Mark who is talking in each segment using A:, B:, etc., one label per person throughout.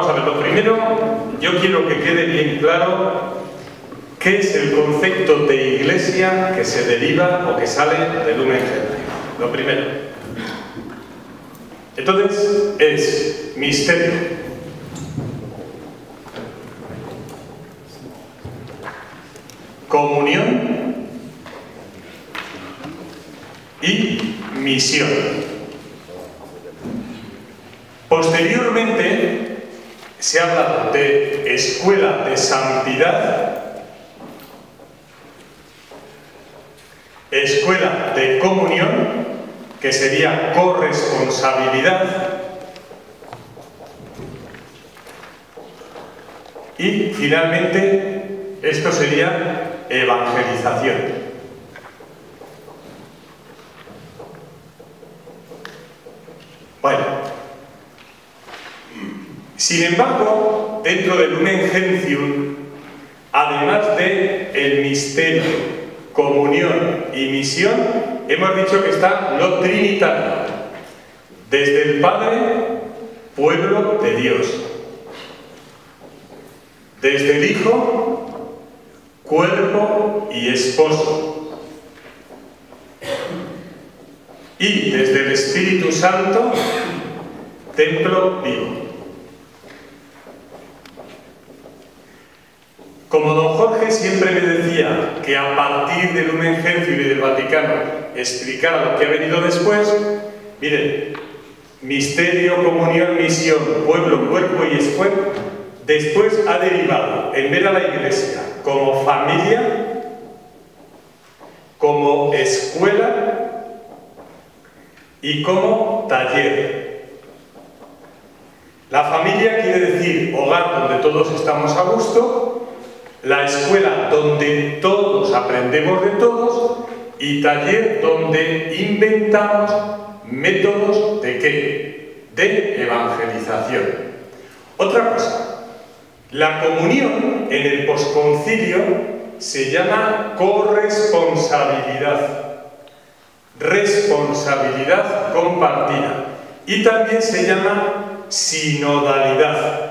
A: Vamos a ver, lo primero, yo quiero que quede bien claro qué es el concepto de iglesia que se deriva o que sale del Lumen Gentium. Lo primero. Entonces, es misterio, comunión y misión. Posteriormente se habla de escuela de santidad, escuela de comunión, que sería corresponsabilidad, y finalmente esto sería evangelización. Bueno, sin embargo, dentro del Lumen Gentium, además de el misterio, comunión y misión, hemos dicho que está lo trinitario, desde el Padre, pueblo de Dios, desde el Hijo, cuerpo y esposo, y desde el Espíritu Santo, templo vivo. Como don Jorge siempre me decía que a partir del Lumen Gentium y del Vaticano explicara lo que ha venido después, miren, misterio, comunión, misión, pueblo, cuerpo y escuela, después ha derivado en ver a la Iglesia como familia, como escuela y como taller. La familia quiere decir hogar donde todos estamos a gusto, la escuela donde todos aprendemos de todos y taller donde inventamos métodos ¿de qué? De evangelización. Otra cosa, la comunión en el posconcilio se llama corresponsabilidad, responsabilidad compartida, y también se llama sinodalidad.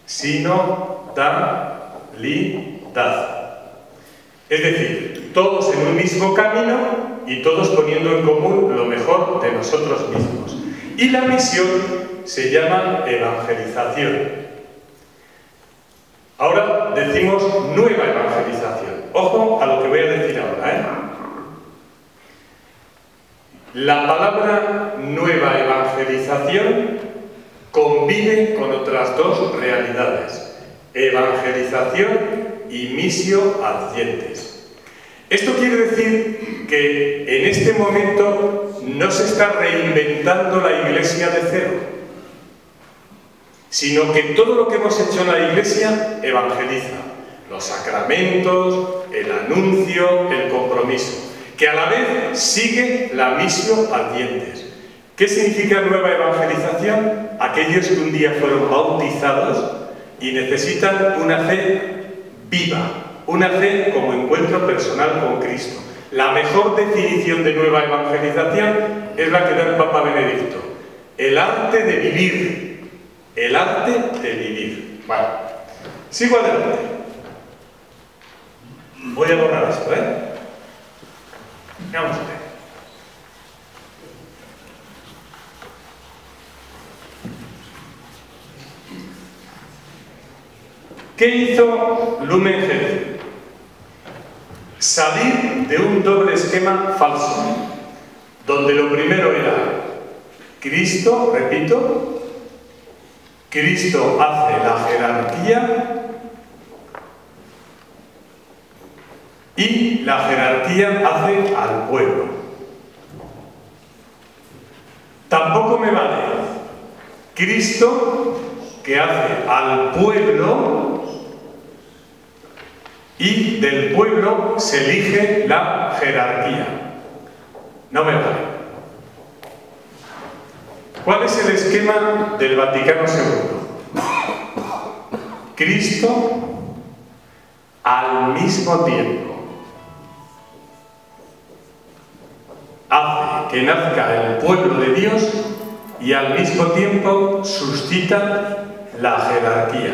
A: Sinodalidad. Es decir, todos en un mismo camino y todos poniendo en común lo mejor de nosotros mismos. Y la misión se llama evangelización. Ahora decimos nueva evangelización. Ojo a lo que voy a decir ahora, ¿eh? La palabra nueva evangelización convive con otras dos realidades: evangelización y missio adientes. Esto quiere decir que en este momento no se está reinventando la Iglesia de cero, sino que todo lo que hemos hecho en la Iglesia evangeliza: los sacramentos, el anuncio, el compromiso, que a la vez sigue la missio adientes. ¿Qué significa nueva evangelización? Aquellos que un día fueron bautizados y necesitan una fe viva, una fe como encuentro personal con Cristo. La mejor definición de nueva evangelización es la que da el Papa Benedicto: el arte de vivir. El arte de vivir. Vale, sigo adelante. Voy a borrar esto, ¿eh? Vamos a ver. ¿Qué hizo Lumen Gentium? Salir de un doble esquema falso, donde lo primero era Cristo, repito, Cristo hace la jerarquía y la jerarquía hace al pueblo. Tampoco me vale Cristo que hace al pueblo y del pueblo se elige la jerarquía. No me vale. ¿Cuál es el esquema del Vaticano II? Cristo al mismo tiempo hace que nazca el pueblo de Dios y al mismo tiempo sus quita la jerarquía.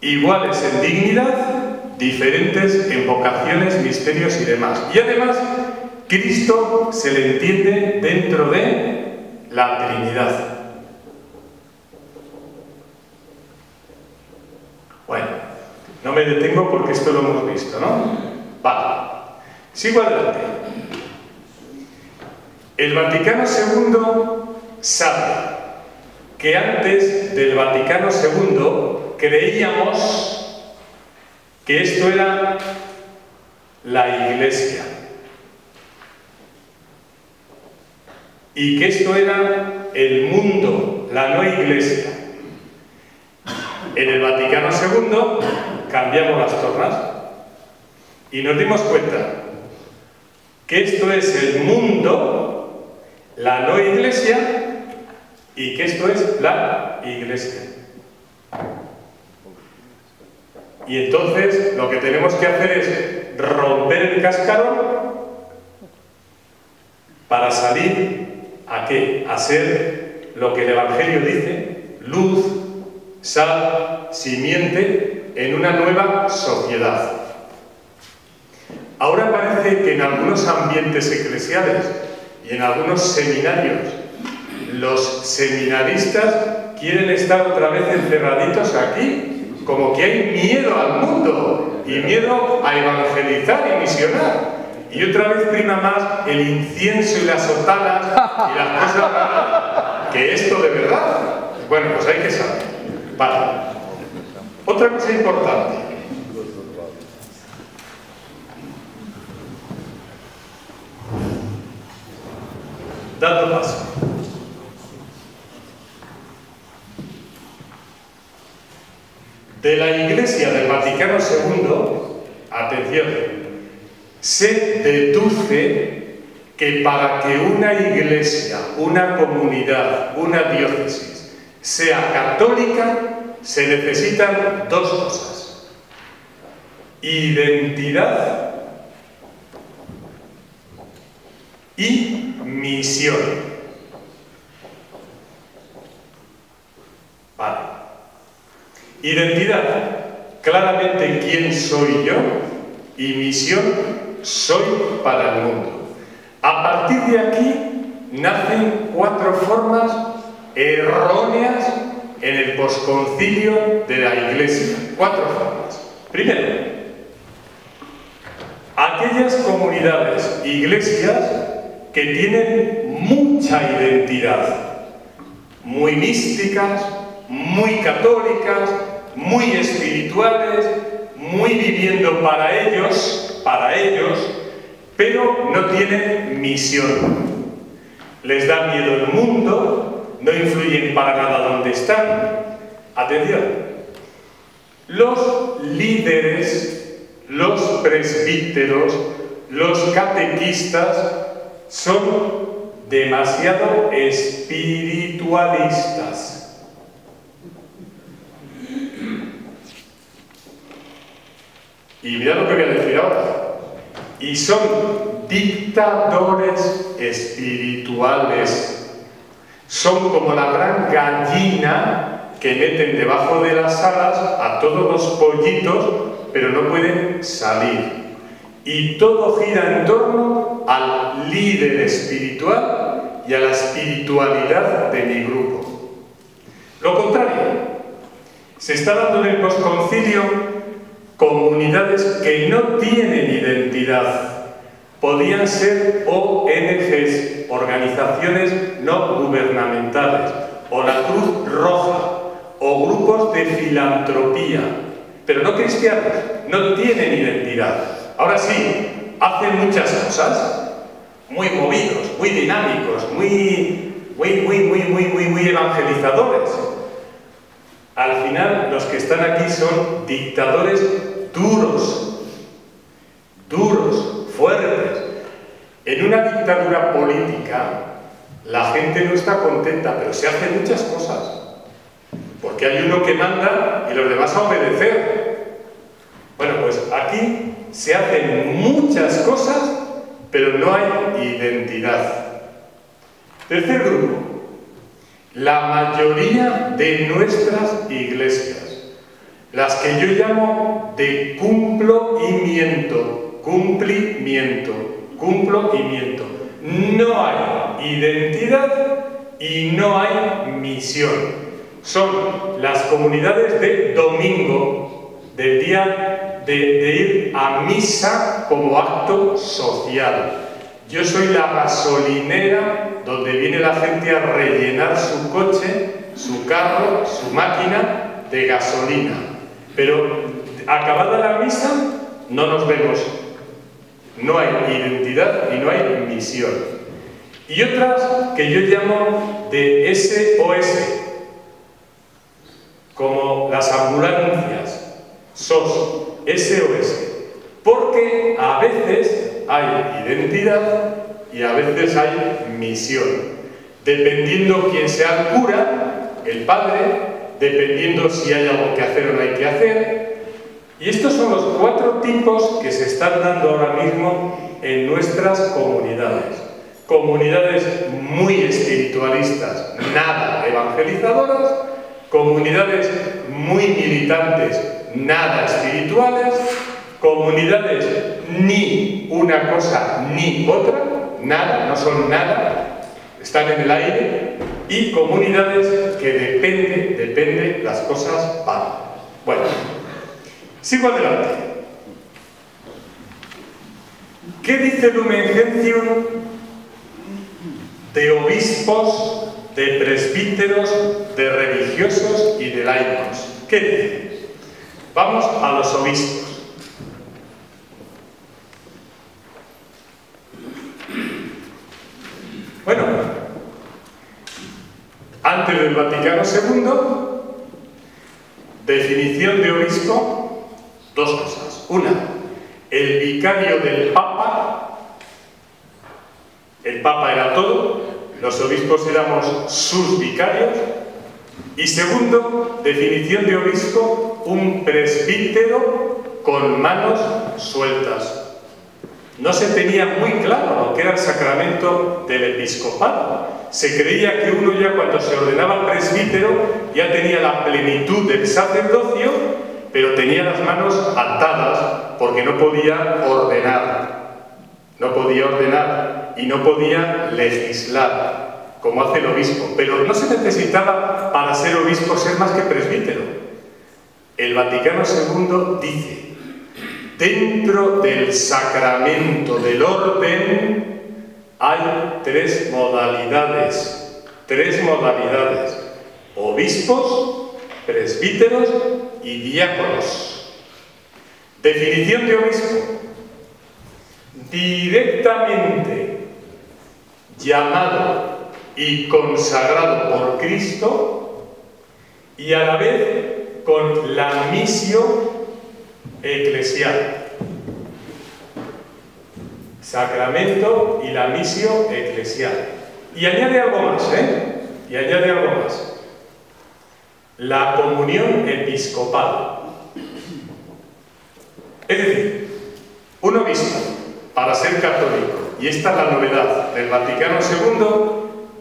A: Iguales en dignidad, diferentes en vocaciones, misterios y demás. Y además, Cristo se le entiende dentro de la Trinidad. Bueno, no me detengo porque esto lo hemos visto, ¿no? Vale. Sigo adelante. El Vaticano II sabe que antes del Vaticano II creíamos que esto era la Iglesia y que esto era el mundo, la no Iglesia. En el Vaticano II cambiamos las tornas y nos dimos cuenta que esto es el mundo, la no Iglesia, y que esto es la Iglesia. Y entonces lo que tenemos que hacer es romper el cascarón para salir ¿a qué? A ser lo que el Evangelio dice: luz, sal, simiente en una nueva sociedad. Ahora parece que en algunos ambientes eclesiales y en algunos seminarios los seminaristas quieren estar otra vez encerraditos aquí, como que hay miedo al mundo y miedo a evangelizar y misionar. Y otra vez prima más el incienso y las sotanas y las cosas raras que esto de verdad. Bueno, pues hay que saber. Vale. Otra cosa importante. Dando paso. De la Iglesia del Vaticano II, atención, se deduce que para que una iglesia, una comunidad, una diócesis sea católica, se necesitan dos cosas: identidad y misión. Vale. Identidad, claramente quién soy yo, y misión, soy para el mundo. A partir de aquí nacen cuatro formas erróneas en el posconcilio de la Iglesia. Cuatro formas. Primero, aquellas comunidades, iglesias, que tienen mucha identidad, muy místicas, muy católicas, muy espirituales, muy viviendo para ellos, pero no tienen misión. Les da miedo el mundo, no influyen para nada donde están. Atención, los líderes, los presbíteros, los catequistas son demasiado espiritualistas. Y mirad lo que voy a decir ahora. Y son dictadores espirituales. Son como la gran gallina que meten debajo de las alas a todos los pollitos, pero no pueden salir. Y todo gira en torno al líder espiritual y a la espiritualidad de mi grupo. Lo contrario, se está dando en el posconcilio comunidades que no tienen identidad. Podían ser ONGs, organizaciones no gubernamentales, o la Cruz Roja, o grupos de filantropía, pero no cristianos, no tienen identidad. Ahora sí, hacen muchas cosas, muy movidos, muy dinámicos, muy evangelizadores. Al final, los que están aquí son dictadores duros, fuertes. En una dictadura política, la gente no está contenta, pero se hacen muchas cosas. Porque hay uno que manda y los demás a obedecer. Bueno, pues aquí se hacen muchas cosas, pero no hay identidad. Tercer grupo, la mayoría de nuestras iglesias, las que yo llamo de cumplimiento, cumplimiento. No hay identidad y no hay misión. Son las comunidades de domingo, del día de ir a misa como acto social. Yo soy la gasolinera donde viene la gente a rellenar su coche, su carro, su máquina de gasolina. Pero acabada la misa, no nos vemos. No hay identidad y no hay misión. Y otras que yo llamo de SOS, como las ambulancias, SOS, porque a veces hay identidad y a veces hay misión, dependiendo quién sea el cura, el padre, dependiendo si hay algo que hacer o no hay que hacer. Y estos son los 4 tipos que se están dando ahora mismo en nuestras comunidades. Comunidades muy espiritualistas, nada evangelizadoras, comunidades muy militantes, nada espirituales, comunidades ni una cosa ni otra, nada, no son nada, están en el aire, y comunidades que depende, las cosas van. Bueno, sigo adelante. ¿Qué dice Lumen Gentium de obispos, de presbíteros, de religiosos y de laicos? ¿Qué dice? Vamos a los obispos. Bueno, antes del Vaticano II, definición de obispo, 2 cosas. Una, el vicario del Papa. El Papa era todo, los obispos éramos sus vicarios. Y segundo, definición de obispo, un presbítero con manos sueltas. No se tenía muy claro lo que era el sacramento del episcopado. Se creía que uno ya cuando se ordenaba presbítero ya tenía la plenitud del sacerdocio, pero tenía las manos atadas porque no podía ordenar. No podía ordenar y no podía legislar, como hace el obispo. Pero no se necesitaba para ser obispo ser más que presbítero. El Vaticano II dice: dentro del sacramento del orden hay 3 modalidades. 3 modalidades. Obispos, presbíteros y diáconos. Definición de obispo: directamente llamado y consagrado por Cristo y a la vez con la misión eclesial. Sacramento y la misión eclesial. Y añade algo más, Y añade algo más. La comunión episcopal. Es decir, un obispo, para ser católico, y esta es la novedad del Vaticano II,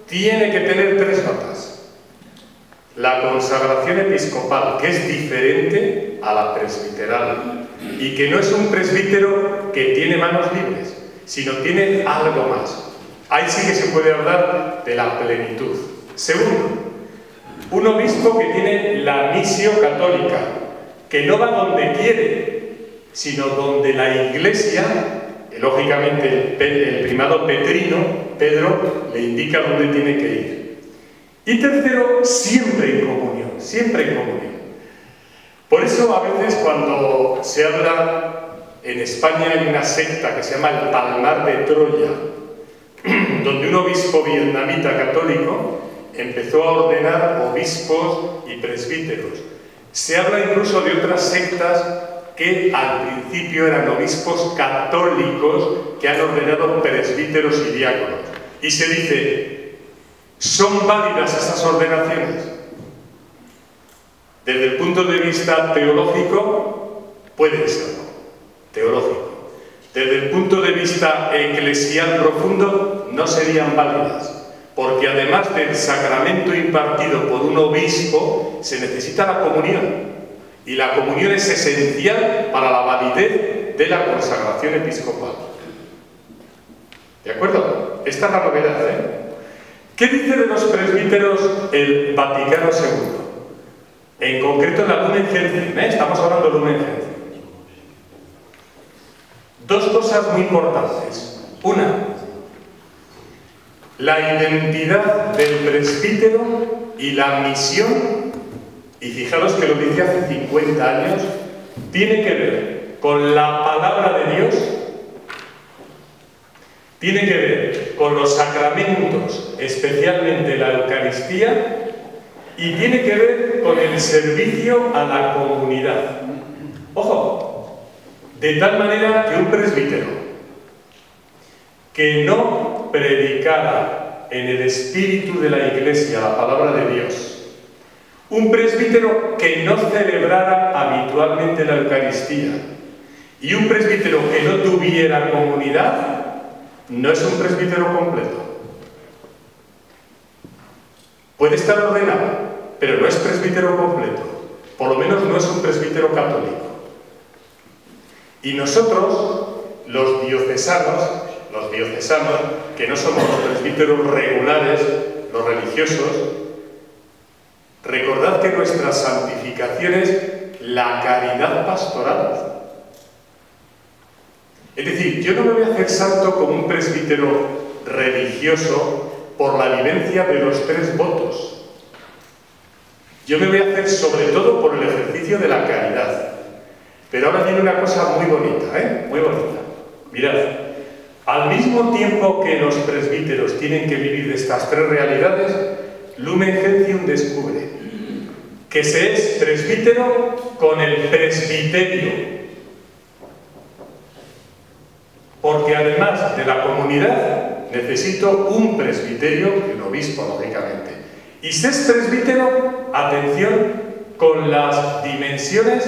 A: tiene que tener 3 notas. La consagración episcopal, que es diferente a la presbiteral, y que no es un presbítero que tiene manos libres, sino tiene algo más. Ahí sí que se puede hablar de la plenitud. Segundo, un obispo que tiene la misión católica, que no va donde quiere, sino donde la Iglesia, lógicamente el primado petrino, Pedro, le indica dónde tiene que ir. Y tercero, siempre en comunión, siempre en comunión. Por eso a veces cuando se habla, en España hay una secta que se llama el Palmar de Troya, donde un obispo vietnamita católico empezó a ordenar obispos y presbíteros. Se habla incluso de otras sectas que al principio eran obispos católicos que han ordenado presbíteros y diáconos. Y se dice: ¿son válidas esas ordenaciones? Desde el punto de vista teológico, pueden serlo, teológico. Desde el punto de vista eclesial profundo, no serían válidas, porque además del sacramento impartido por un obispo, se necesita la comunión. Y la comunión es esencial para la validez de la consagración episcopal. ¿De acuerdo? Esta es la novedad, ¿eh? ¿Qué dice de los presbíteros el Vaticano II? En concreto la Lumen Gentium, ¿eh? Estamos hablando de Lumen Gentium. Dos cosas muy importantes. Una, la identidad del presbítero y la misión, y fijaros que lo dice hace 50 años, tiene que ver con la palabra de Dios, tiene que ver con los sacramentos, especialmente la Eucaristía, y tiene que ver con el servicio a la comunidad. Ojo, de tal manera que un presbítero que no predicara en el espíritu de la Iglesia la palabra de Dios, un presbítero que no celebrara habitualmente la Eucaristía y un presbítero que no tuviera comunidad, no es un presbítero completo. Puede estar ordenado, pero no es presbítero completo. Por lo menos no es un presbítero católico. Y nosotros, los diocesanos, que no somos los presbíteros regulares, los religiosos, recordad que nuestra santificación es la caridad pastoral. Es decir, yo no me voy a hacer santo como un presbítero religioso por la vivencia de los 3 votos. Yo me voy a hacer sobre todo por el ejercicio de la caridad. Pero ahora viene una cosa muy bonita, ¿eh? Muy bonita. Mirad, al mismo tiempo que los presbíteros tienen que vivir de estas 3 realidades, Lumen Gentium descubre que se es presbítero con el presbiterio. Porque además de la comunidad, necesito un presbiterio y un obispo, lógicamente. Y se es presbítero, atención, con las dimensiones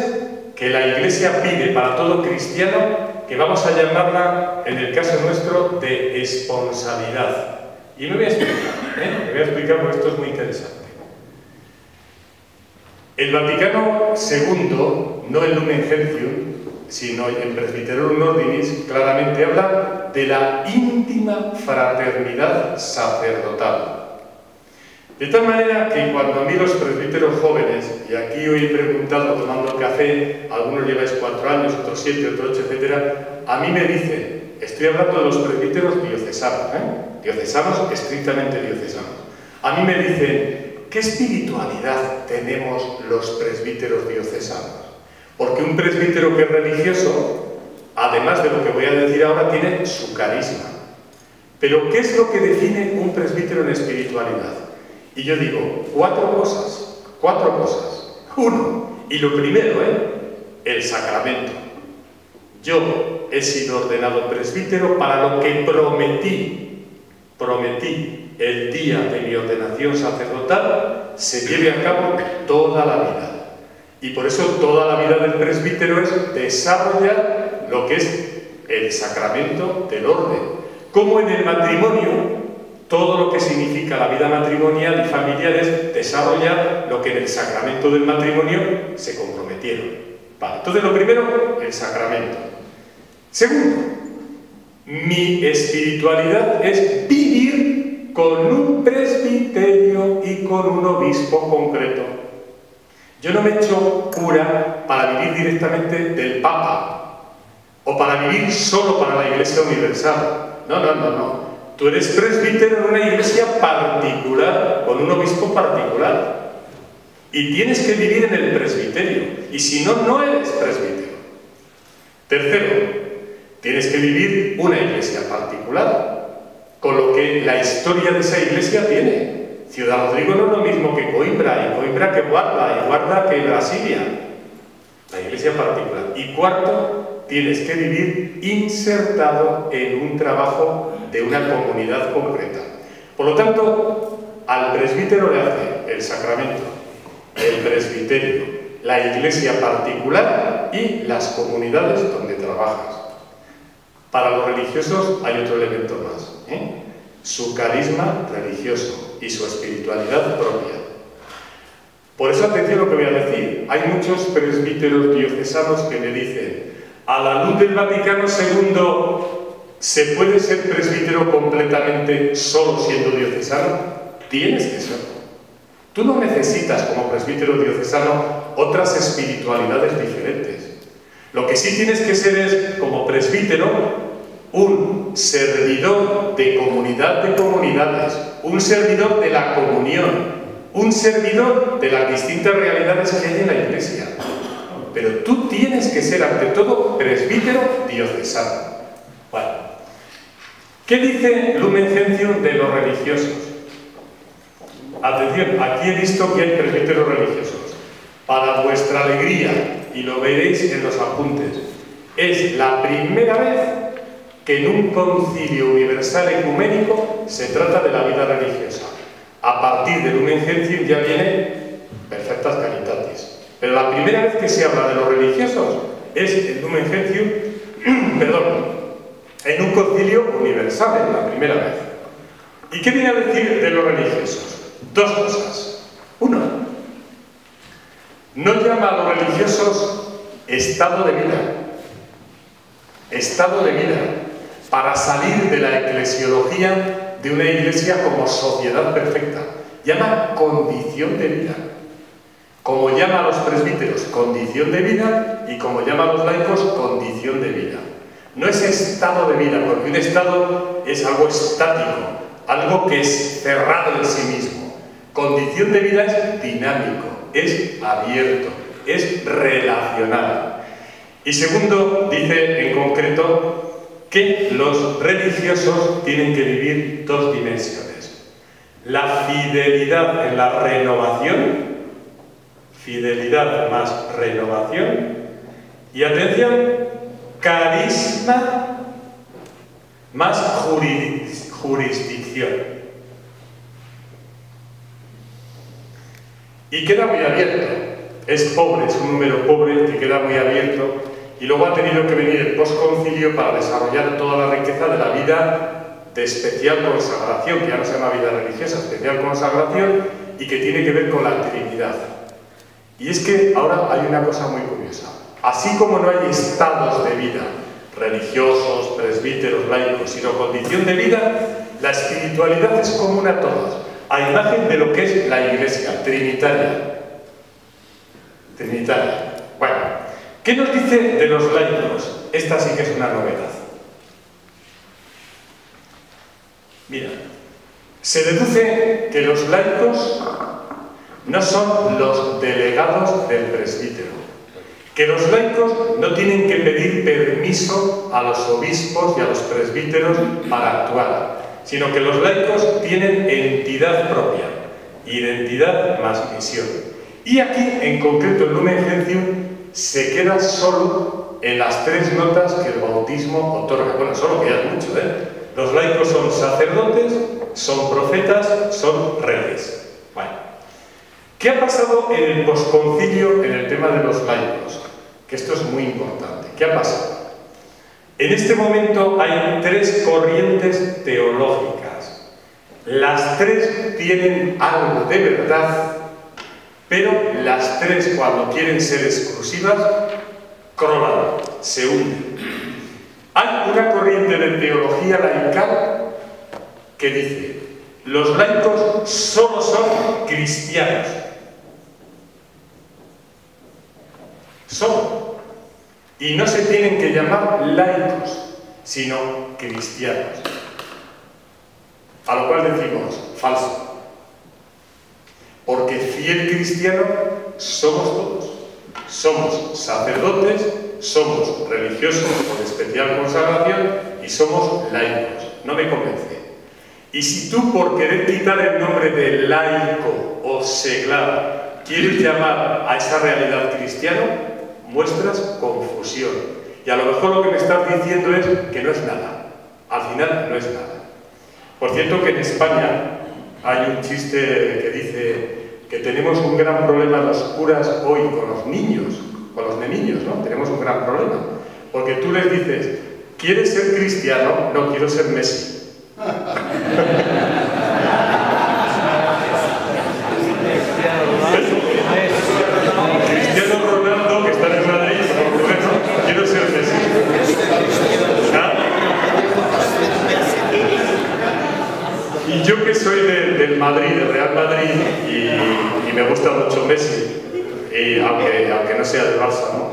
A: que la Iglesia pide para todo cristiano, que vamos a llamarla, en el caso nuestro, de esponsabilidad. Y me voy a explicar, Me voy a explicar porque esto es muy interesante. El Vaticano II, no el Lumen Gentium, sino el Presbyterorum Ordinis, claramente habla de la íntima fraternidad sacerdotal. De tal manera que cuando a mí los presbíteros jóvenes, y aquí hoy he preguntado tomando café, algunos lleváis 4 años, otros 7, otros 8, etc., a mí me dicen, estoy hablando de los presbíteros diocesanos, diocesanos, estrictamente diocesanos, a mí me dicen, ¿qué espiritualidad tenemos los presbíteros diocesanos? Porque un presbítero que es religioso, además de lo que voy a decir ahora, tiene su carisma. Pero ¿qué es lo que define un presbítero en espiritualidad? Y yo digo, 4 cosas. 4 cosas. 1, y lo primero, el sacramento. Yo he sido ordenado presbítero para lo que prometí el día de mi ordenación sacerdotal se lleve a cabo toda la vida. Y por eso toda la vida del presbítero es desarrollar lo que es el sacramento del orden. Como en el matrimonio, todo lo que significa la vida matrimonial y familiar es desarrollar lo que en el sacramento del matrimonio se comprometieron. Vale, entonces lo primero, el sacramento. Segundo, mi espiritualidad es vivir con un presbiterio y con un obispo concreto. Yo no me he hecho cura para vivir directamente del Papa o para vivir solo para la Iglesia Universal. No. Tú eres presbítero en una iglesia particular, con un obispo particular. Y tienes que vivir en el presbiterio. Y si no, no eres presbítero. Tercero, tienes que vivir una iglesia particular, con lo que la historia de esa iglesia tiene. Ciudad Rodrigo no es lo mismo que Coimbra, y Coimbra que Guarda, y Guarda que Brasilia. La iglesia particular. Y cuarto, tienes que vivir insertado en un trabajo de una comunidad concreta. Por lo tanto, al presbítero le hace el sacramento, el presbiterio, la iglesia particular y las comunidades donde trabajas. Para los religiosos hay otro elemento más. su carisma religioso y su espiritualidad propia. Por eso, atención a lo que voy a decir. Hay muchos presbíteros diocesanos que me dicen: a la luz del Vaticano II, ¿se puede ser presbítero completamente solo siendo diocesano? Tienes que serlo. Tú no necesitas, como presbítero diocesano, otras espiritualidades diferentes. Lo que sí tienes que ser es, como presbítero, un servidor de comunidad de comunidades, un servidor de la comunión, un servidor de las distintas realidades que hay en la Iglesia. Pero tú tienes que ser, ante todo, presbítero diocesano. Bueno, ¿qué dice Lumen Gentium de los religiosos? Atención, aquí he visto que hay presbíteros religiosos. Para vuestra alegría, y lo veréis en los apuntes, es la primera vez que en un concilio universal ecuménico se trata de la vida religiosa. A partir del Lumen Gentium ya viene Perfectas Caritatis. Pero la primera vez que se habla de los religiosos es en Lumen Gentium, en un concilio universal, la primera vez. ¿Y qué viene a decir de los religiosos? Dos cosas. Uno, no llama a los religiosos estado de vida. Estado de vida. Para salir de la eclesiología de una iglesia como sociedad perfecta. Llama condición de vida. Como llama a los presbíteros condición de vida, y como llama a los laicos condición de vida. No es estado de vida, porque un estado es algo estático, algo que es cerrado en sí mismo. Condición de vida es dinámico, es abierto, es relacional. Y segundo, dice en concreto que los religiosos tienen que vivir dos dimensiones. La fidelidad en la renovación, fidelidad más renovación, y atención, carisma más jurisdicción. Y queda muy abierto. Es pobre, es un número pobre que queda muy abierto, y luego ha tenido que venir el posconcilio para desarrollar toda la riqueza de la vida de especial consagración, que ya no se llama vida religiosa, especial consagración, y que tiene que ver con la Trinidad. Y es que ahora hay una cosa muy curiosa. Así como no hay estados de vida, religiosos, presbíteros, laicos, sino condición de vida, la espiritualidad es común a todos, a imagen de lo que es la Iglesia, trinitaria. Trinitaria. Bueno, ¿qué nos dice de los laicos? Esta sí que es una novedad. Mira, se deduce que los laicos no son los delegados del presbítero, que los laicos no tienen que pedir permiso a los obispos y a los presbíteros para actuar, sino que los laicos tienen entidad propia, identidad más misión. Y aquí, en concreto, el Lumen Gentium se queda solo en las tres notas que el bautismo otorga. Bueno, solo que ya es mucho, ¿eh? Los laicos son sacerdotes, son profetas, son reyes. Bueno, ¿qué ha pasado en el posconcilio en el tema de los laicos? Que esto es muy importante. ¿Qué ha pasado? En este momento hay tres corrientes teológicas. Las tres tienen algo de verdad, pero las tres, cuando quieren ser exclusivas, crolan, se hunden. Hay una corriente de teología laical que dice: los laicos solo son cristianos. Solo. Y no se tienen que llamar laicos, sino cristianos. A lo cual decimos, falso. Porque fiel cristiano somos todos. Somos sacerdotes, somos religiosos con especial consagración y somos laicos. No me convence. Y si tú, por querer quitar el nombre de laico o seglar, quieres llamar a esa realidad cristiano, muestras confusión. Y a lo mejor lo que me estás diciendo es que no es nada. Al final no es nada. Por cierto que en España hay un chiste que dice que tenemos un gran problema los curas hoy con los niños, ¿no? Tenemos un gran problema. Porque tú les dices, ¿quieres ser cristiano? No, quiero ser Messi. Madrid, del Real Madrid, y me gusta mucho Messi, aunque no sea del Barça, ¿no?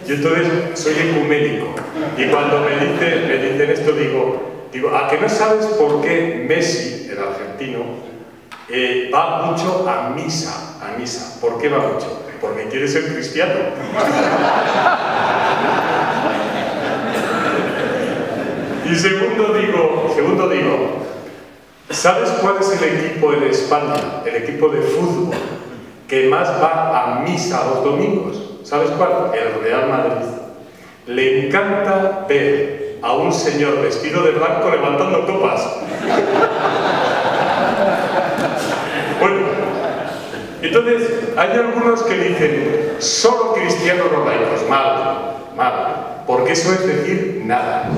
A: Yo entonces soy ecuménico, y cuando me dicen esto digo, ¿a que no sabes por qué Messi, el argentino, va mucho a misa? ¿Por qué va mucho? Porque quiere ser cristiano. Y segundo digo, ¿sabes cuál es el equipo en España, el equipo de fútbol, que más va a misa los domingos? ¿Sabes cuál? El Real Madrid. Le encanta ver a un señor vestido de blanco levantando copas. Bueno, entonces hay algunos que dicen, solo cristianos los laicos. Mal, porque eso es decir nada.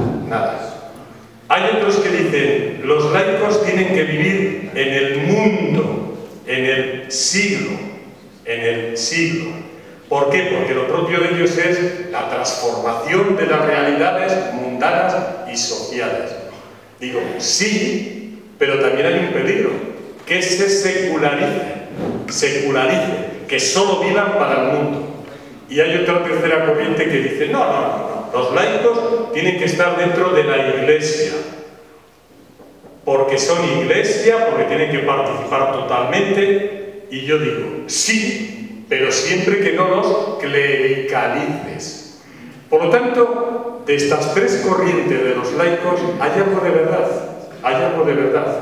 A: Hay otros que dicen, los laicos tienen que vivir en el mundo, en el siglo. ¿Por qué? Porque lo propio de ellos es la transformación de las realidades mundanas y sociales. Digo, sí, pero también hay un peligro, que se secularice, que solo vivan para el mundo. Y hay otra tercera corriente que dice, no, los laicos tienen que estar dentro de la Iglesia, porque son Iglesia, porque tienen que participar totalmente. Y yo digo, sí, pero siempre que no los clericalices. Por lo tanto, de estas tres corrientes de los laicos hay algo de verdad.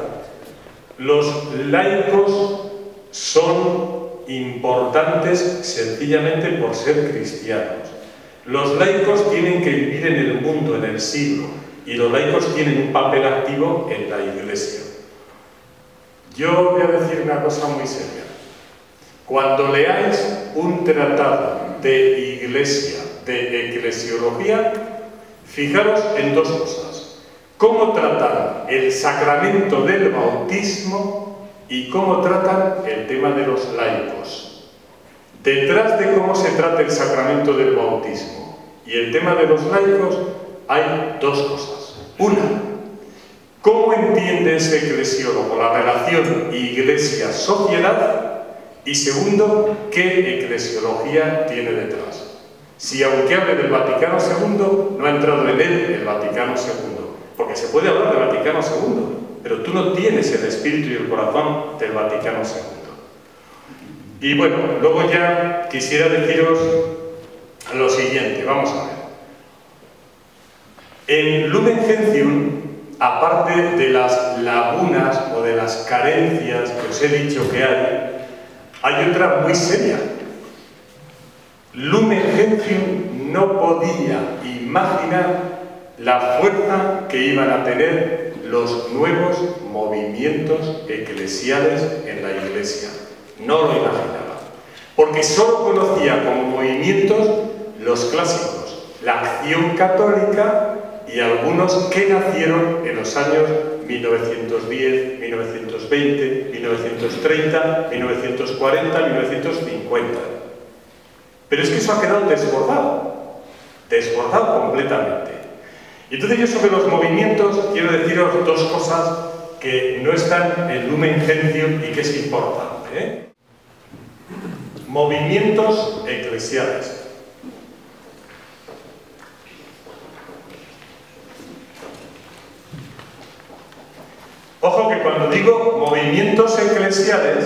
A: Los laicos son importantes sencillamente por ser cristianos. Los laicos tienen que vivir en el mundo, en el siglo, y los laicos tienen un papel activo en la Iglesia. Yo voy a decir una cosa muy seria. Cuando leáis un tratado de Iglesia, de eclesiología, fijaros en dos cosas. Cómo tratan el sacramento del bautismo y cómo tratan el tema de los laicos. Detrás de cómo se trata el sacramento del bautismo y el tema de los laicos hay dos cosas. Una, ¿cómo entiende ese eclesiólogo la relación Iglesia-sociedad? Y segundo, ¿qué eclesiología tiene detrás? Si aunque hable del Vaticano II, no ha entrado en él el Vaticano II. Porque se puede hablar del Vaticano II, pero tú no tienes el espíritu y el corazón del Vaticano II. Y bueno, luego ya quisiera deciros lo siguiente, vamos a ver. En Lumen Gentium, aparte de las lagunas o de las carencias que os he dicho que hay otra muy seria. Lumen Gentium no podía imaginar la fuerza que iban a tener los nuevos movimientos eclesiales en la Iglesia. No lo imaginaba. Porque solo conocía como movimientos los clásicos, la Acción Católica y algunos que nacieron en los años 1910, 1920, 1930, 1940, 1950. Pero es que eso ha quedado desbordado completamente. Y entonces yo sobre los movimientos quiero deciros dos cosas que no están en Lumen Gentium y que es importante. Movimientos eclesiales. Ojo que cuando digo movimientos eclesiales,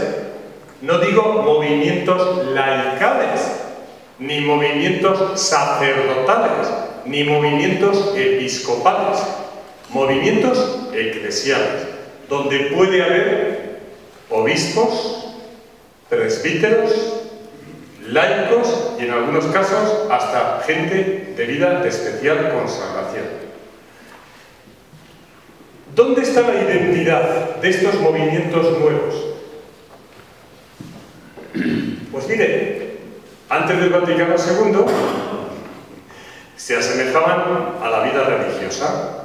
A: no digo movimientos laicales, ni movimientos sacerdotales, ni movimientos episcopales, movimientos eclesiales, donde puede haber obispos, presbíteros, laicos y en algunos casos hasta gente de vida de especial consagración. ¿Dónde está la identidad de estos movimientos nuevos? Pues mire, antes del Vaticano II se asemejaban a la vida religiosa.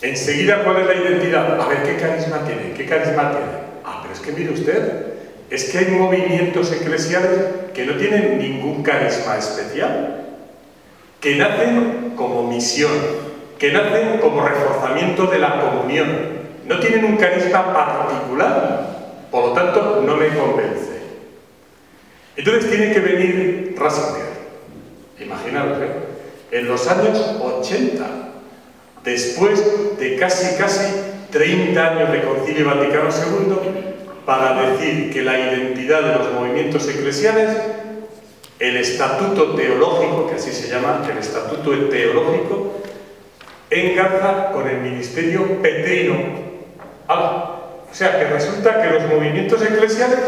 A: Enseguida, ¿cuál es la identidad? A ver, ¿qué carisma tiene? ¿Qué carisma tiene? Ah, pero es que mire usted, es que hay movimientos eclesiales que no tienen ningún carisma especial, que nacen como misión, que nacen como reforzamiento de la comunión, no tienen un carisma particular. Por lo tanto, no me convence. Entonces tiene que venir Ratzinger. Imaginaros, en los años 80, después de casi 30 años de Concilio Vaticano II, para decir que la identidad de los movimientos eclesiales, el estatuto teológico, que así se llama, el estatuto teológico, engarza con el ministerio petrino. O sea, que resulta que los movimientos eclesiales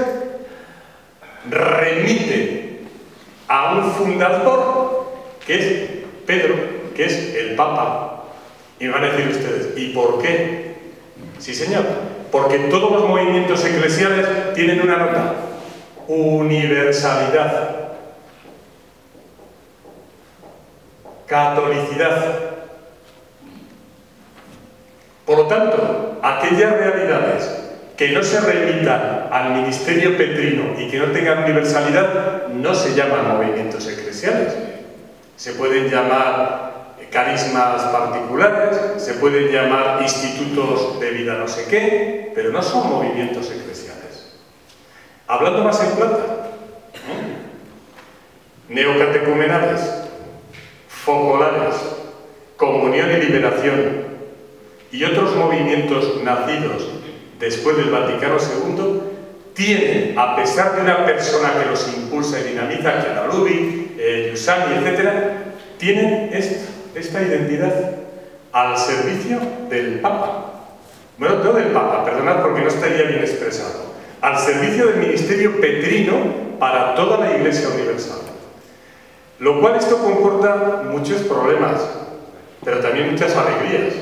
A: remiten a un fundador, que es Pedro, que es el Papa. Y van a decir ustedes, ¿y por qué? Sí, señor, porque todos los movimientos eclesiales tienen una nota: universalidad, catolicidad. Por lo tanto, aquellas realidades que no se remitan al ministerio petrino y que no tengan universalidad no se llaman movimientos eclesiales. Se pueden llamar carismas particulares, se pueden llamar institutos de vida no sé qué, pero no son movimientos eclesiales. Hablando más en plata, neocatecumenales, focolares, comunión y liberación y otros movimientos nacidos después del Vaticano II tienen, a pesar de una persona que los impulsa y dinamiza, Chiaralubi, Giussani, etc., tienen esta identidad al servicio del Papa. Bueno, no del Papa, perdonad porque no estaría bien expresado. Al servicio del ministerio petrino para toda la Iglesia Universal. Lo cual esto comporta muchos problemas, pero también muchas alegrías.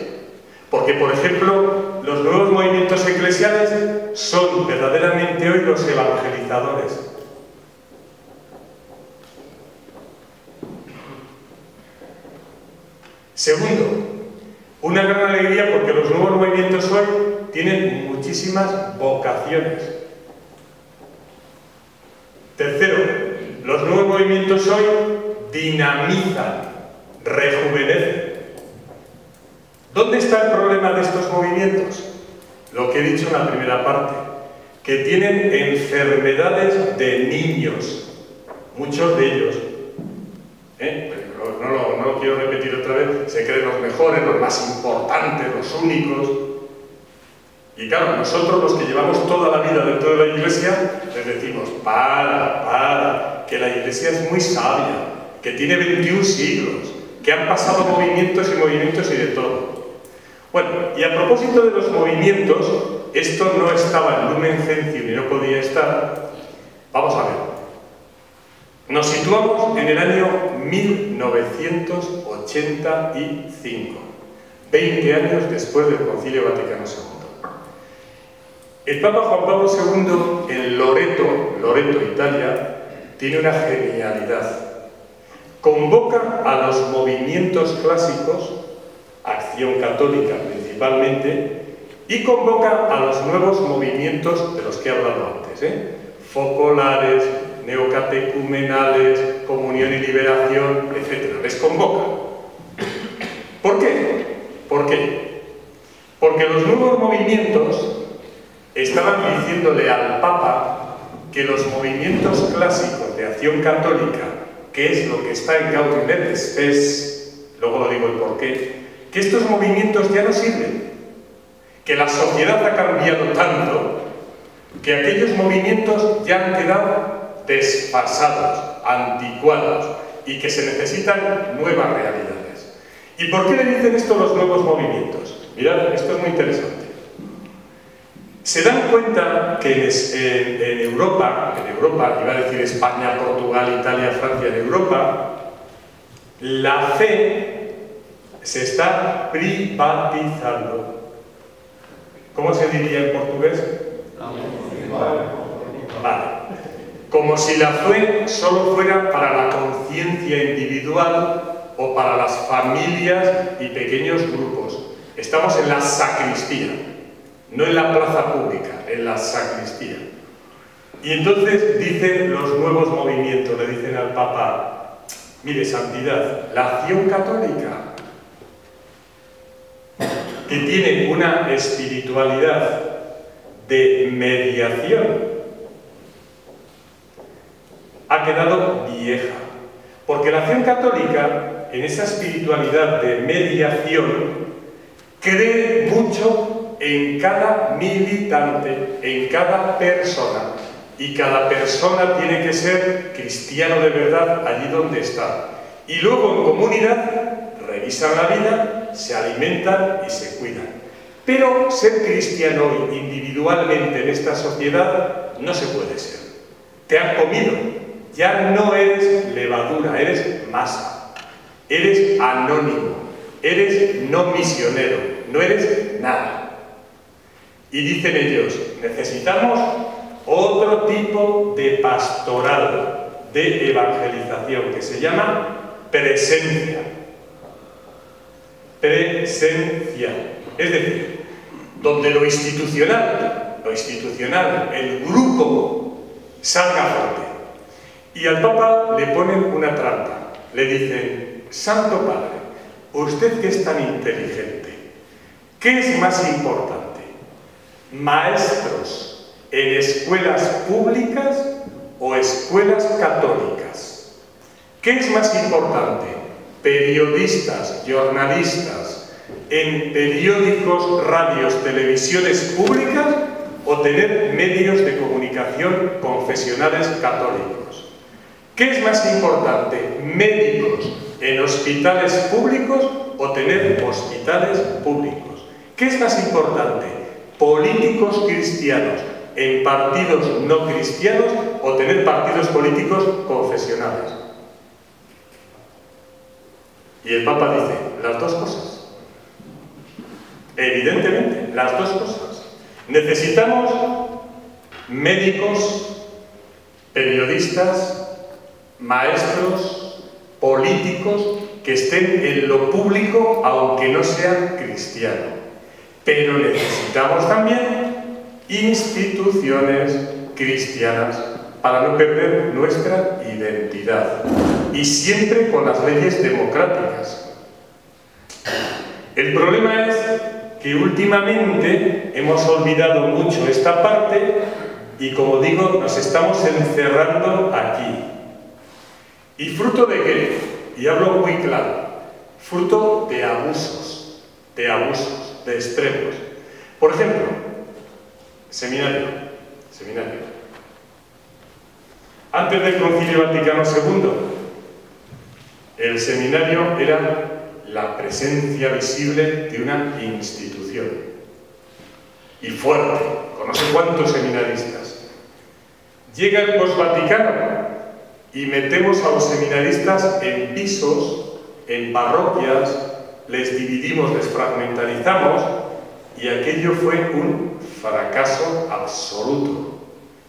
A: Porque, por ejemplo, los nuevos movimientos eclesiales son verdaderamente hoy los evangelizadores. Segundo, una gran alegría porque los nuevos movimientos hoy tienen muchísimas vocaciones. Tercero, los nuevos movimientos hoy dinamizan, rejuvenecen. ¿Dónde está el problema de estos movimientos? Lo que he dicho en la primera parte, que tienen enfermedades de niños, muchos de ellos. No lo quiero repetir otra vez, se creen los mejores, los más importantes, los únicos. Y claro, nosotros los que llevamos toda la vida dentro de la Iglesia, les decimos, que la Iglesia es muy sabia, que tiene 21 siglos, que han pasado movimientos y movimientos y de todo. Bueno, y a propósito de los movimientos, esto no estaba en Lumen Gentium y no podía estar. Vamos a ver. Nos situamos en el año 1985, 20 años después del Concilio Vaticano II. El Papa Juan Pablo II, en Loreto, Italia, tiene una genialidad. Convoca a los movimientos clásicos, Acción Católica principalmente, y convoca a los nuevos movimientos de los que he hablado antes, focolares, neocatecumenales, comunión y liberación, etc. Les convoca. ¿Por qué? ¿Por qué? Porque los nuevos movimientos estaban diciéndole al Papa que los movimientos clásicos de Acción Católica, que es lo que está en Gaudium et Spes, luego lo digo el porqué, que estos movimientos ya no sirven, que la sociedad ha cambiado tanto que aquellos movimientos ya han quedado desfasados, anticuados y que se necesitan nuevas realidades. ¿Y por qué le dicen esto los nuevos movimientos? Mirad, esto es muy interesante. Se dan cuenta que en Europa, iba a decir España, Portugal, Italia, Francia, en Europa, la fe se está privatizando. ¿Cómo se diría en portugués? Vale. Como si la fe solo fuera para la conciencia individual o para las familias y pequeños grupos. Estamos en la sacristía, no en la plaza pública, en la sacristía. Y entonces dicen los nuevos movimientos, le dicen al Papa, mire, santidad, la Acción Católica, que tiene una espiritualidad de mediación, ha quedado vieja. Porque la acción católica, en esa espiritualidad de mediación, cree mucho en cada militante, en cada persona. Y cada persona tiene que ser cristiano de verdad allí donde está. Y luego en comunidad revisan la vida, se alimentan y se cuidan. Pero ser cristiano hoy individualmente en esta sociedad no se puede ser. Te han comido. Ya no eres levadura, eres masa. Eres anónimo. Eres no misionero. No eres nada. Y dicen ellos, necesitamos otro tipo de pastoral, de evangelización, que se llama presencia. Presencia. Es decir, donde lo institucional, el grupo, salga fuerte. Y al Papa le ponen una trampa. Le dicen, Santo Padre, usted que es tan inteligente, ¿qué es más importante? ¿Maestros en escuelas públicas o escuelas católicas? ¿Qué es más importante? ¿Periodistas, jornalistas en periódicos, radios, televisiones públicas o tener medios de comunicación confesionales católicos? ¿Qué es más importante? ¿Médicos en hospitales públicos o tener hospitales públicos? ¿Qué es más importante? ¿Políticos cristianos en partidos no cristianos o tener partidos políticos confesionales? Y el Papa dice, las dos cosas. Evidentemente, las dos cosas. Necesitamos médicos, periodistas, maestros, políticos que estén en lo público aunque no sean cristianos. Pero necesitamos también instituciones cristianas para no perder nuestra identidad y siempre con las leyes democráticas. El problema es que últimamente hemos olvidado mucho esta parte y, como digo, nos estamos encerrando aquí. ¿Y fruto de qué? Y hablo muy claro, fruto de abusos, de extremos. Por ejemplo, seminario. Antes del Concilio Vaticano II, el seminario era la presencia visible de una institución. Y fuerte, con no sé cuántos seminaristas. Llega el posvaticano y metemos a los seminaristas en pisos, en parroquias, les dividimos, les fragmentarizamos, y aquello fue un fracaso absoluto.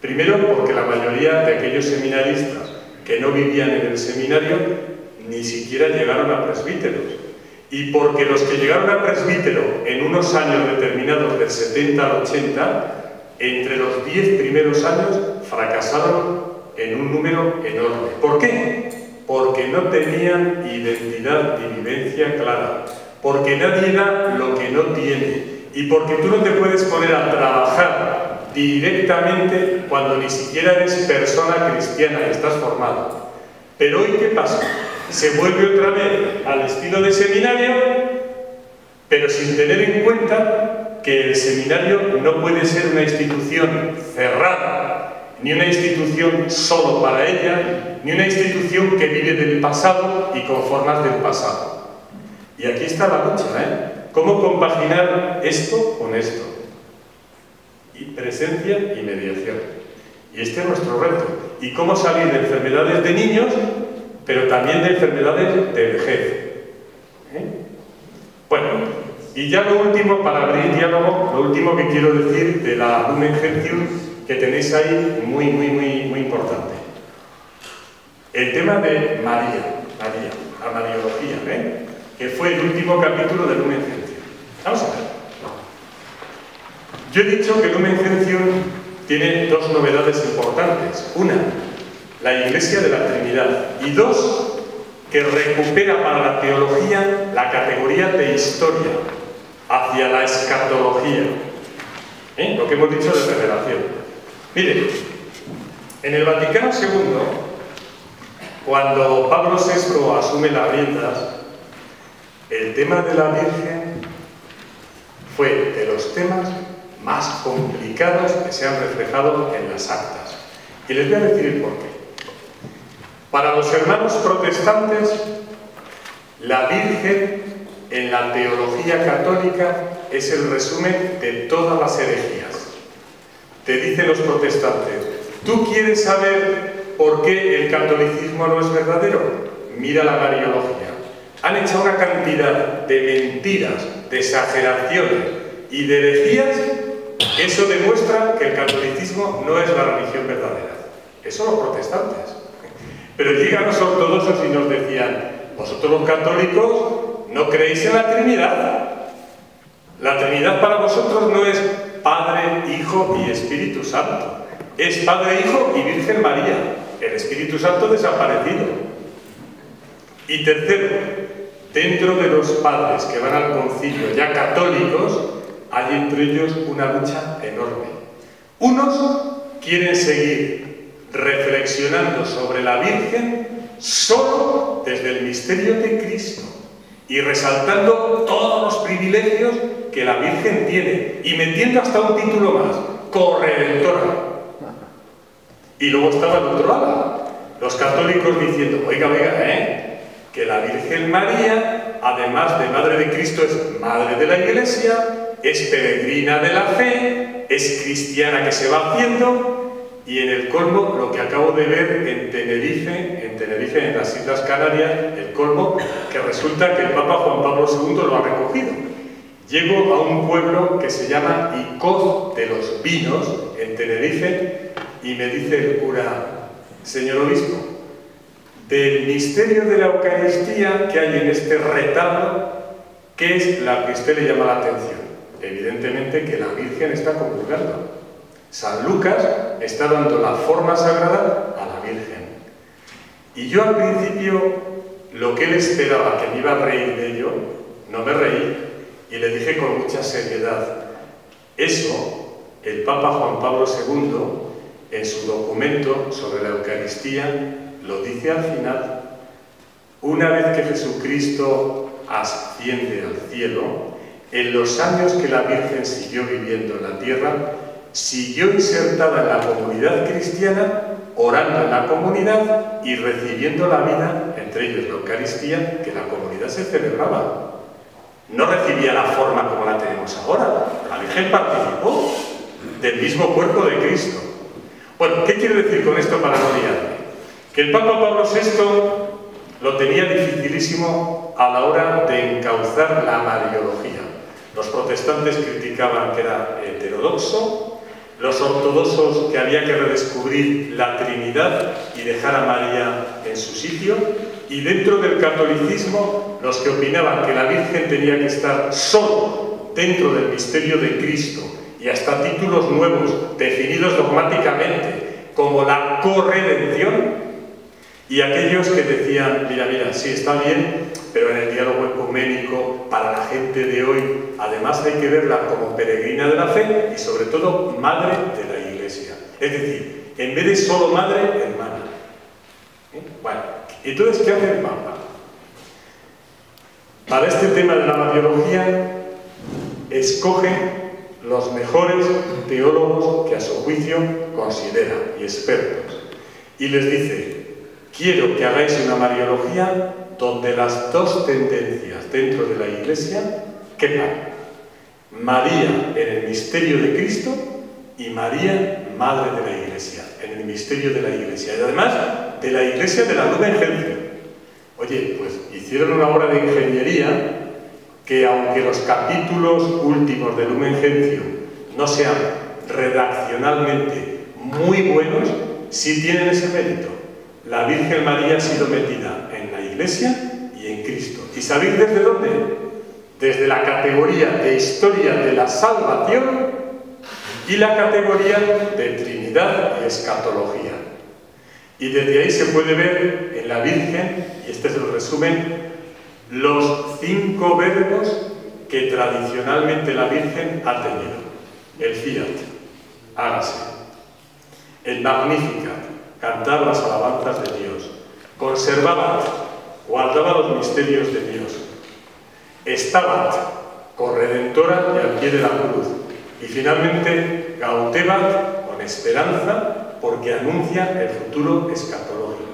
A: Primero, porque la mayoría de aquellos seminaristas que no vivían en el seminario ni siquiera llegaron a presbíteros. Y porque los que llegaron a presbítero en unos años determinados, del 70 al 80, entre los 10 primeros años fracasaron en un número enorme. ¿Por qué? Porque no tenían identidad ni vivencia clara. Porque nadie da lo que no tiene. Y porque tú no te puedes poner a trabajar directamente cuando ni siquiera eres persona cristiana y estás formado. Pero hoy, ¿qué pasa? Se vuelve otra vez al estilo de seminario, pero sin tener en cuenta que el seminario no puede ser una institución cerrada, ni una institución solo para ella, ni una institución que vive del pasado y con formas del pasado. Y aquí está la lucha, ¿eh? ¿Cómo compaginar esto con esto? Y presencia y mediación. Y este es nuestro reto. ¿Y cómo salir de enfermedades de niños, pero también de enfermedades de vejez? Bueno, y ya lo último, para abrir diálogo, lo último que quiero decir de la Lumen Gentium, que tenéis ahí muy importante. El tema de María, la Mariología, que fue el último capítulo de Lumen Gentium. Vamos a ver. Yo he dicho que Lumen Gentium tiene dos novedades importantes. Una, la Iglesia de la Trinidad. Y dos, que recupera para la teología la categoría de historia hacia la escatología. Lo que hemos dicho de revelación. Mire, en el Vaticano II, cuando Pablo VI asume las riendas, el tema de la Virgen fue de los temas más complicados que se han reflejado en las actas. Y les voy a decir el porqué. Para los hermanos protestantes, la Virgen en la teología católica es el resumen de todas las herejías. Te dicen los protestantes, ¿tú quieres saber por qué el catolicismo no es verdadero? Mira la Mariología. Han hecho una cantidad de mentiras, de exageraciones y de herejías. Eso demuestra que el catolicismo no es la religión verdadera. Eso los protestantes. Pero llegan los ortodoxos y nos decían, vosotros los católicos no creéis en la Trinidad. La Trinidad para vosotros no es Padre, Hijo y Espíritu Santo. Es Padre, Hijo y Virgen María. El Espíritu Santo desaparecido. Y tercero, dentro de los padres que van al concilio ya católicos, hay entre ellos una lucha enorme. Unos quieren seguir reflexionando sobre la Virgen solo desde el misterio de Cristo y resaltando todos los privilegios que la Virgen tiene y metiendo hasta un título más, corredentora. Y luego estaba el otro lado, los católicos diciendo, oiga, que la Virgen María, además de Madre de Cristo, es Madre de la Iglesia, es peregrina de la fe, es cristiana que se va haciendo. Y en el colmo, lo que acabo de ver en Tenerife, en las Islas Canarias, el colmo, que resulta que el Papa Juan Pablo II lo ha recogido. Llego a un pueblo que se llama Icoz de los Vinos, en Tenerife, y me dice el cura, señor obispo, del misterio de la Eucaristía que hay en este retablo, ¿qué es la que usted le llama la atención? Evidentemente que la Virgen está comulgando. San Lucas está dando la forma sagrada a la Virgen. Y yo al principio, lo que él esperaba que me iba a reír de ello, no me reí, y le dije con mucha seriedad, eso, el Papa Juan Pablo II, en su documento sobre la Eucaristía, lo dice al final. Una vez que Jesucristo asciende al cielo, en los años que la Virgen siguió viviendo en la tierra, siguió insertada en la comunidad cristiana, orando en la comunidad y recibiendo la vida, entre ellos la Eucaristía, que la comunidad se celebraba. No recibía la forma como la tenemos ahora. La Virgen participó del mismo cuerpo de Cristo. Bueno, ¿qué quiero decir con esto para no liarme? Que el Papa Pablo VI lo tenía dificilísimo a la hora de encauzar la Mariología. Los protestantes criticaban que era heterodoxo, los ortodoxos que había que redescubrir la Trinidad y dejar a María en su sitio, y dentro del catolicismo los que opinaban que la Virgen tenía que estar solo dentro del misterio de Cristo y hasta títulos nuevos definidos dogmáticamente como la corredención, y aquellos que decían, mira, sí está bien, pero en el diálogo ecuménico para la gente de hoy, además hay que verla como peregrina de la fe y sobre todo madre de la Iglesia. Es decir, en vez de solo madre, hermana. Bueno, entonces, ¿qué hace el Papa? Para este tema de la Mariología, escoge los mejores teólogos que a su juicio considera y expertos. Y les dice, quiero que hagáis una Mariología donde las dos tendencias dentro de la Iglesia quepan. María en el misterio de Cristo y María, Madre de la Iglesia, en el misterio de la Iglesia. Y además, de la Iglesia de la Lumen Gentium. Oye, pues hicieron una obra de ingeniería que, aunque los capítulos últimos de Lumen Gentium no sean redaccionalmente muy buenos, sí tienen ese mérito. La Virgen María ha sido metida en la Iglesia y en Cristo. ¿Y sabéis desde dónde? Desde la categoría de historia de la salvación y la categoría de Trinidad y escatología. Y desde ahí se puede ver en la Virgen, y este es el resumen, los 5 verbos que tradicionalmente la Virgen ha tenido. el Fiat, hágase. El Magnificat, cantar las alabanzas de Dios. Conservabat, guardaba los misterios de Dios. Stabat, corredentora y al pie de la cruz. Y finalmente, Gaudebat, con esperanza, porque anuncia el futuro escatológico.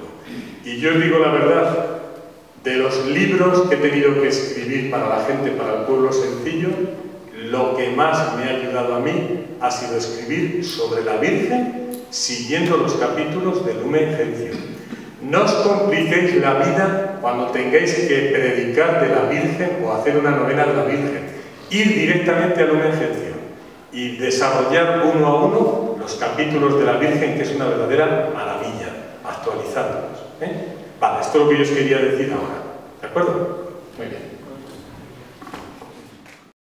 A: Y yo os digo la verdad, de los libros que he tenido que escribir para la gente, para el pueblo sencillo, lo que más me ha ayudado a mí ha sido escribir sobre la Virgen siguiendo los capítulos de Lumen Gentium. No os compliquéis la vida cuando tengáis que predicar de la Virgen o hacer una novena de la Virgen. Ir directamente a Lumen Gentium y desarrollar uno a uno los capítulos de la Virgen, que es una verdadera maravilla, actualizándolos. Vale, esto es lo que yo os quería decir ahora. ¿De acuerdo? Muy bien.